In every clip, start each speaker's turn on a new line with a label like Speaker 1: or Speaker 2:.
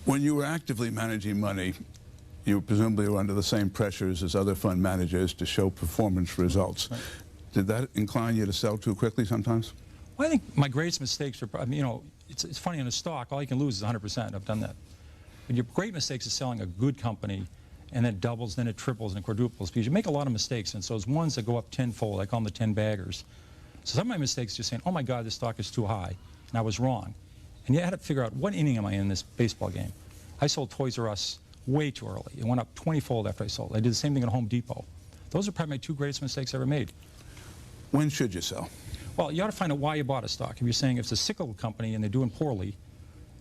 Speaker 1: When you were actively managing money, you presumably were under the same pressures as other fund managers to show performance results.
Speaker 2: Right.
Speaker 1: Did that incline you to sell too quickly sometimes?
Speaker 2: Well, I think my greatest mistakes are, I mean, you know, it's funny in a stock, all you can lose is 100%. I've done that. But your great mistakes is selling a good company, and then it doubles, then it triples, and it quadruples, because you make a lot of mistakes, and so those ones that go up tenfold, I call them the 10 baggers. So some of my mistakes are just saying, oh my God, this stock is too high, and I was wrong. And you had to figure out, what inning am I in this baseball game? I sold Toys R Us way too early. It went up 20-fold after I sold. I did the same thing at Home Depot. Those are probably my two greatest mistakes I ever made.
Speaker 1: When should you sell?
Speaker 2: Well, you ought to find out why you bought a stock. If you're saying if it's a cyclical company and they're doing poorly,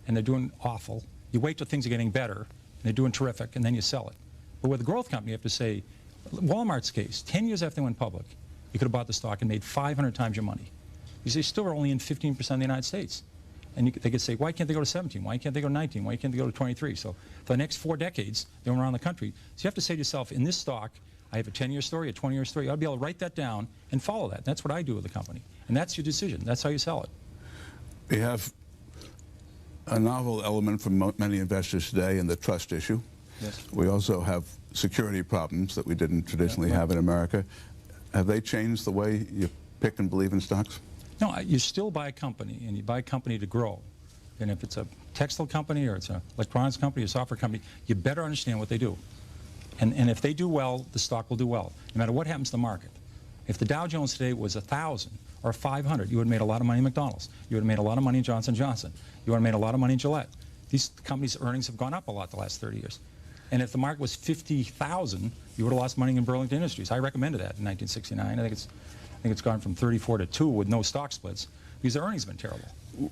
Speaker 2: and they're doing awful, you wait till things are getting better, and they're doing terrific, and then you sell it. But with a growth company, you have to say, Walmart's case, 10 years after they went public, you could have bought the stock and made 500 times your money. Because they still are only in 15% of the United States. And they could say, why can't they go to 17? Why can't they go to 19? Why can't they go to 23? So for the next 4 decades, they went around the country. So you have to say to yourself, in this stock, I have a 10-year story, a 20-year story. You ought to be able to write that down and follow that. That's what I do with the company. And that's your decision. That's how you sell it.
Speaker 1: We have a novel element for many investors today in the trust issue.
Speaker 2: Yes.
Speaker 1: We also have security problems that we didn't traditionally have in America. Have they changed the way you pick and believe in stocks?
Speaker 2: No, you still buy a company, and you buy a company to grow. And if it's a textile company or it's an electronics company or software company, you better understand what they do. And if they do well, the stock will do well, no matter what happens to the market. If the Dow Jones today was 1,000 or 500, you would have made a lot of money in McDonald's. You would have made a lot of money in Johnson & Johnson. You would have made a lot of money in Gillette. These companies' earnings have gone up a lot the last 30 years. And if the market was 50,000, you would have lost money in Burlington Industries. I recommended that in 1969. I think it's gone from 34 to 2 with no stock splits, because their earnings have been terrible.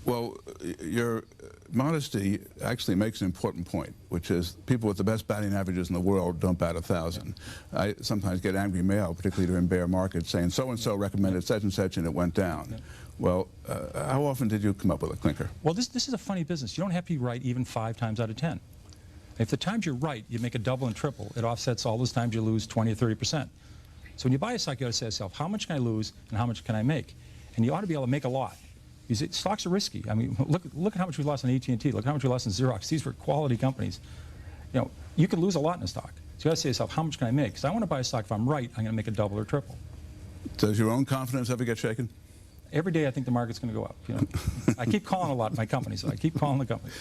Speaker 1: Well, your modesty actually makes an important point, which is people with the best batting averages in the world don't bat 1,000. Yeah. I sometimes get angry mail, particularly during bear markets, saying so-and-so recommended such and such and it went down. Yeah. Well, how often did you come up with a clinker?
Speaker 2: Well, this is a funny business. You don't have to be right even 5 times out of 10. If the times you're right, you make a double and triple. It offsets all those times you lose 20 or 30%. So when you buy a stock, you ought to say to yourself, how much can I lose and how much can I make? And you ought to be able to make a lot. Because stocks are risky. I mean, look at how much we lost on AT&T. Look how much we lost in Xerox. These were quality companies. You know, you could lose a lot in a stock. So you got to say to yourself, how much can I make? Because I want to buy a stock, if I'm right, I'm going to make a double or triple.
Speaker 1: Does your own confidence ever get shaken?
Speaker 2: Every day I think the market's going to go up. You know, I keep calling a lot my company, so I keep calling the company.